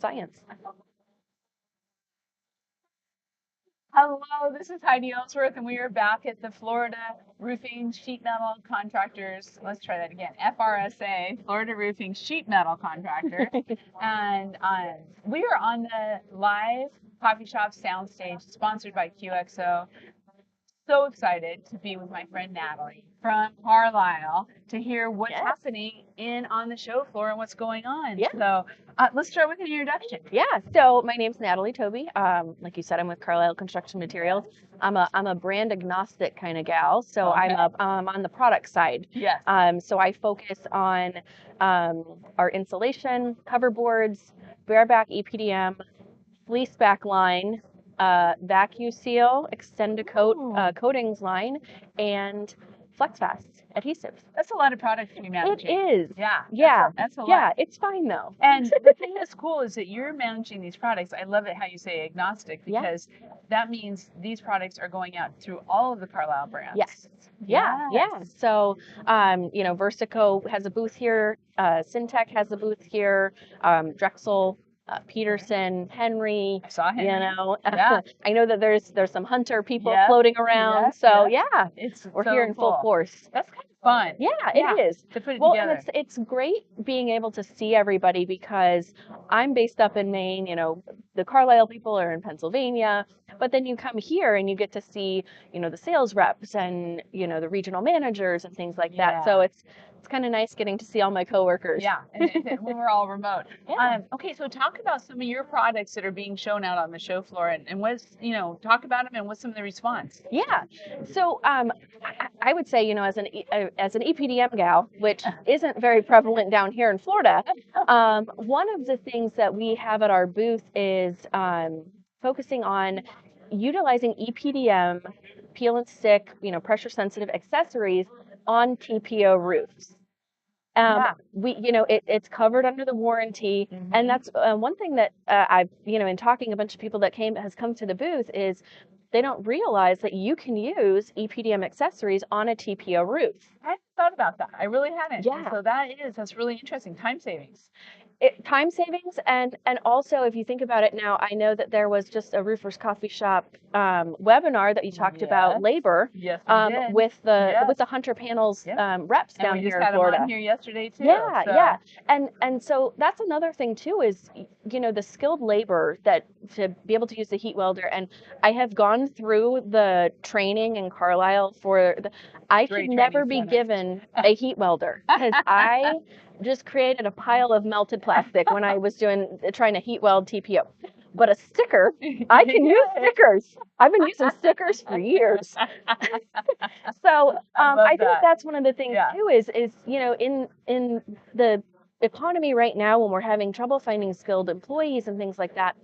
science. Hello, this is Heidi Ellsworth, and we are back at the Florida Roofing Sheet Metal Contractors. Let's try that again. FRSA, Florida Roofing Sheet Metal Contractors. And we are on the live coffee shop soundstage sponsored by QXO. So excited to be with my friend Natalie from Carlisle to hear what's happening on the show floor and what's going on. Yeah. So let's start with an introduction. Yeah. So my name's Natalie Toby. Like you said, I'm with Carlisle Construction Materials. I'm a brand agnostic kind of gal. So Okay. I'm on the product side. Yes. So I focus on our insulation, cover boards, bareback EPDM, fleece back line, vacuum seal, extend to coat coatings line, and FlexFast adhesives. That's a lot of product to be managing. It is. Yeah. Yeah. That's a lot. Yeah, it's fine though. And the thing that's cool is that you're managing these products. I love it how you say agnostic, because that means these products are going out through all of the Carlisle brands. Yes. Yeah. So, Versico has a booth here. Syntec has a booth here. Drexel, Peterson, Henry. I saw Henry. I know that there's some Hunter people floating around. We're so here in full force. That's kind of fun. Yeah, it is. To put it together. And it's great being able to see everybody, because I'm based up in Maine. The Carlisle people are in Pennsylvania, but then you come here and you get to see, the sales reps and, the regional managers and things like that. So it's kind of nice getting to see all my coworkers. Yeah, and when we're all remote. Okay, so talk about some of your products that are being shown out on the show floor, and what's, talk about them and what's some of the response. Yeah, so I would say, as an EPDM gal, which isn't very prevalent down here in Florida, one of the things that we have at our booth is focusing on utilizing EPDM, peel and stick, pressure sensitive accessories on TPO roofs. It's covered under the warranty, and that's one thing that I've, in talking a bunch of people that has come to the booth, is they don't realize that you can use EPDM accessories on a TPO roof. I hadn't thought about that. I really hadn't. Yeah. So that's really interesting. Time savings. Time savings, and also if you think about it now, I know that there was just a Roofers Coffee Shop webinar that you talked about labor with the Hunter Panels reps down here in Florida. We just had them on here yesterday too. Yeah. And so that's another thing too, is the skilled labor that to be able to use the heat welder. And I have gone through the training in Carlisle I could never be given a heat welder, because I just created a pile of melted plastic when I was trying to heat weld TPO. But a sticker, I can use stickers. I've been using stickers for years. So I think that's one of the things too, is in the economy right now, when we're having trouble finding skilled employees and things like that,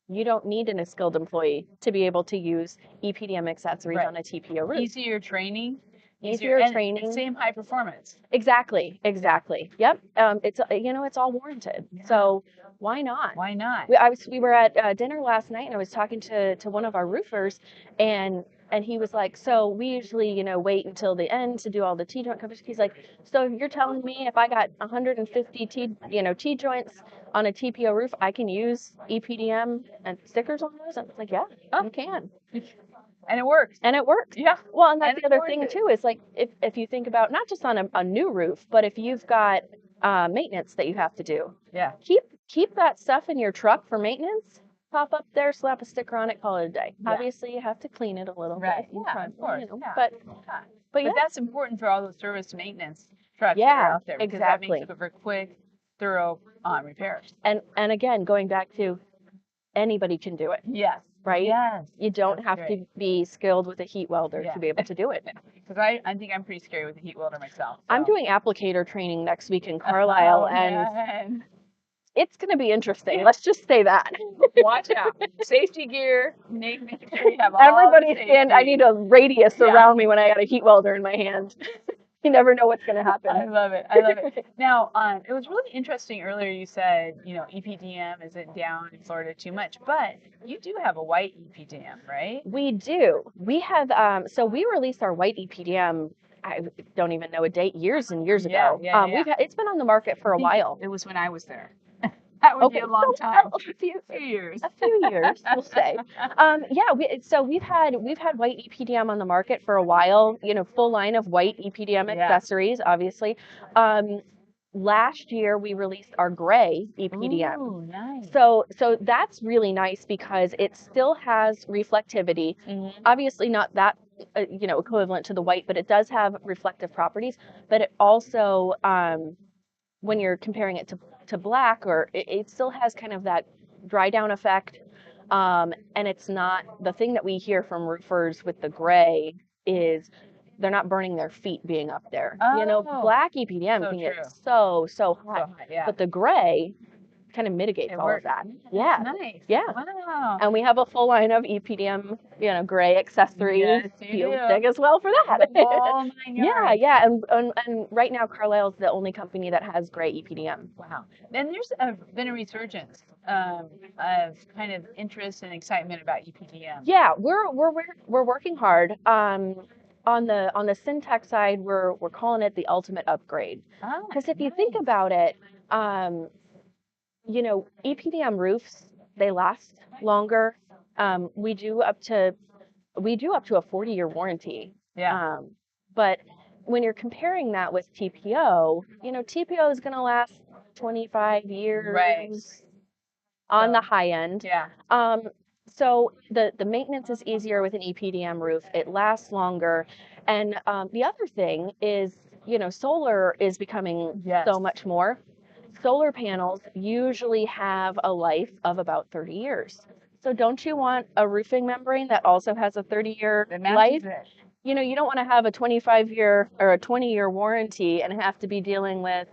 you don't need a skilled employee to be able to use EPDM accessories on a TPO roof. Easier training. Training. Same high performance. Exactly. Yep. It's all warranted. Yeah. So why not? We were at dinner last night, and I was talking to one of our roofers, and he was like, so we usually, wait until the end to do all the T-joint covers. He's like, so you're telling me if I got 150 T-joints on a TPO roof, I can use EPDM and stickers on those? I was like, yeah, you can. And it works. Yeah. Well, and that's the other thing too, is like, if you think about not just on a new roof, but if you've got maintenance that you have to do. Yeah. Keep that stuff in your truck for maintenance. Pop up there, slap a sticker on it, call it a day. Yeah. Obviously, you have to clean it a little bit. Yeah, of course. But that's important for all the service maintenance trucks that are out there, because that makes it for quick, thorough repairs. And again, going back to, anybody can do it. Yes. Right? Yes. You don't have to be skilled with a heat welder to be able to do it. Because I think I'm pretty scary with a heat welder myself. So. I'm doing applicator training next week in Carlisle, and it's going to be interesting. Let's just say that. Watch out. Safety gear. Make sure you have all Everybody stand. I need a radius around me when I got a heat welder in my hand. You never know what's going to happen. I love it. Now, it was really interesting earlier. You said, EPDM isn't down in Florida too much, but you do have a white EPDM, right? We do. We have, so we released our white EPDM, I don't even know a date, years and years ago. Yeah. It's been on the market for a while. It was when I was there. That would be Okay, a long so time. A few years. a few years, we'll say. Yeah, so we've had white EPDM on the market for a while. Full line of white EPDM Yeah. accessories, obviously. Last year we released our gray EPDM. Ooh, nice. So that's really nice because it still has reflectivity. Obviously not that equivalent to the white, but it does have reflective properties. But it also, when you're comparing it to black, or it still has kind of that dry down effect. And it's not the thing that we hear from roofers with the gray is they're not burning their feet being up there. Oh, Black EPDM so can true. get so So hot, hot, yeah. but the gray kind of mitigates It all works. of that. That's Yeah. nice. Yeah. Wow. And we have a full line of EPDM, gray accessories, Yes, you field do. stick as well for that. The whole 9 Yeah, yards. yeah. And right now Carlisle's the only company that has gray EPDM. Wow. Then there's been a resurgence of kind of interest and excitement about EPDM. Yeah, we're working hard. On the Syntec side, we're calling it the ultimate upgrade. Because if you think about it, EPDM roofs, they last longer. We do up to a 40-year warranty. Yeah. But when you're comparing that with TPO, TPO is going to last 25 years Right. on the high end. Yeah. So the maintenance is easier with an EPDM roof. It lasts longer. And the other thing is, solar is becoming Yes. so much more. Solar panels usually have a life of about 30 years. So don't you want a roofing membrane that also has a 30-year life? You don't want to have a 25-year or a 20-year warranty and have to be dealing with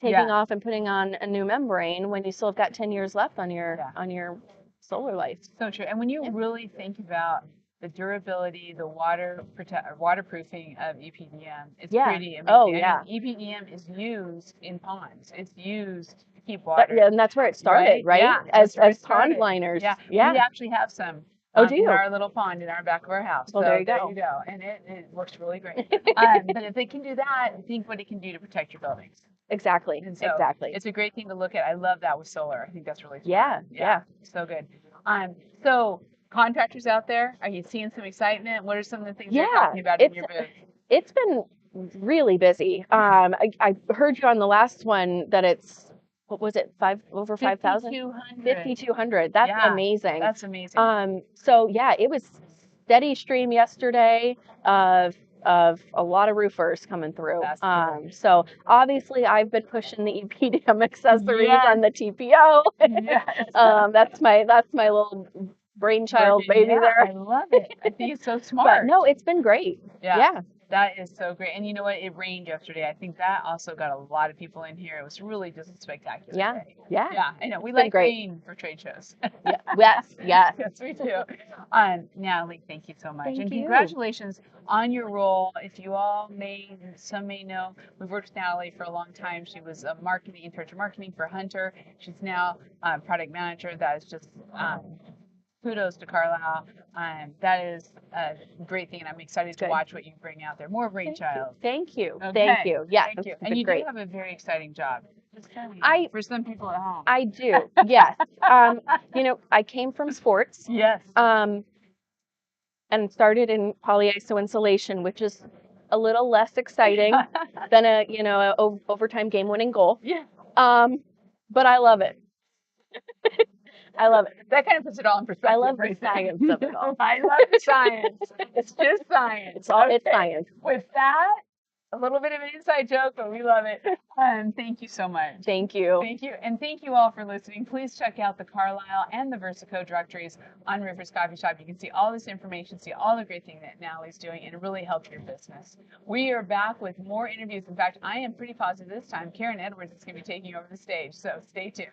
taking off and putting on a new membrane when you still have got 10 years left on your solar life. So true. And when you really think about the durability, the waterproofing of EPDM, it's pretty amazing. Oh, yeah. I mean, EPDM is used in ponds. It's used to keep water. Yeah, and that's where it started, right? Yeah, as pond liners. Yeah. Yeah. We actually have some. Oh, do you? In our little pond in our back of our house. Well, so there you go. And it works really great. But if it can do that, think what it can do to protect your buildings. Exactly. And so exactly. It's a great thing to look at. I love that with solar. I think that's really fun. Yeah. So good. So contractors out there, are you seeing some excitement? What are some of the things you're talking about in your booth? It's been really busy. I heard you on the last one that it's, what was it, over 5,000? 5,200. That's amazing. That's amazing. So yeah, it was steady stream yesterday of a lot of roofers coming through. So obviously I've been pushing the EPDM accessories on the TPO. That's my little brainchild baby there. I love it. I think it's so smart. But no, it's been great. Yeah. That is so great. And you know what? It rained yesterday. I think that also got a lot of people in here. It was really just a spectacular day. Yeah, I know. We like rain for trade shows. Yes. Yes, we do. Natalie, thank you so much. Thank you. Congratulations on your role. If you some may know, we've worked with Natalie for a long time. She was in charge of marketing for Hunter. She's now product manager. That is just kudos to Carlisle. That is a great thing, and I'm excited to watch what you bring out there. More brainchild. Thank you. Okay. Thank you. Yeah. Thank you. And you do have a very exciting job. For some people at home. I do. Yes. I came from sports. Yes. And started in polyiso insulation, which is a little less exciting than a overtime game-winning goal. Yeah. But I love it. I love it. That kind of puts it all in perspective. I love the science of it all. I love the science. It's just science. It's science. With that, a little bit of an inside joke, but we love it. Thank you so much. Thank you. Thank you. And thank you all for listening. Please check out the Carlisle and the VersaCo directories on Roofers Coffee Shop. You can see all this information, see all the great things that Natalie's doing, and it really helps your business. We are back with more interviews. In fact, I am pretty positive this time Karen Edwards is going to be taking over the stage, so stay tuned.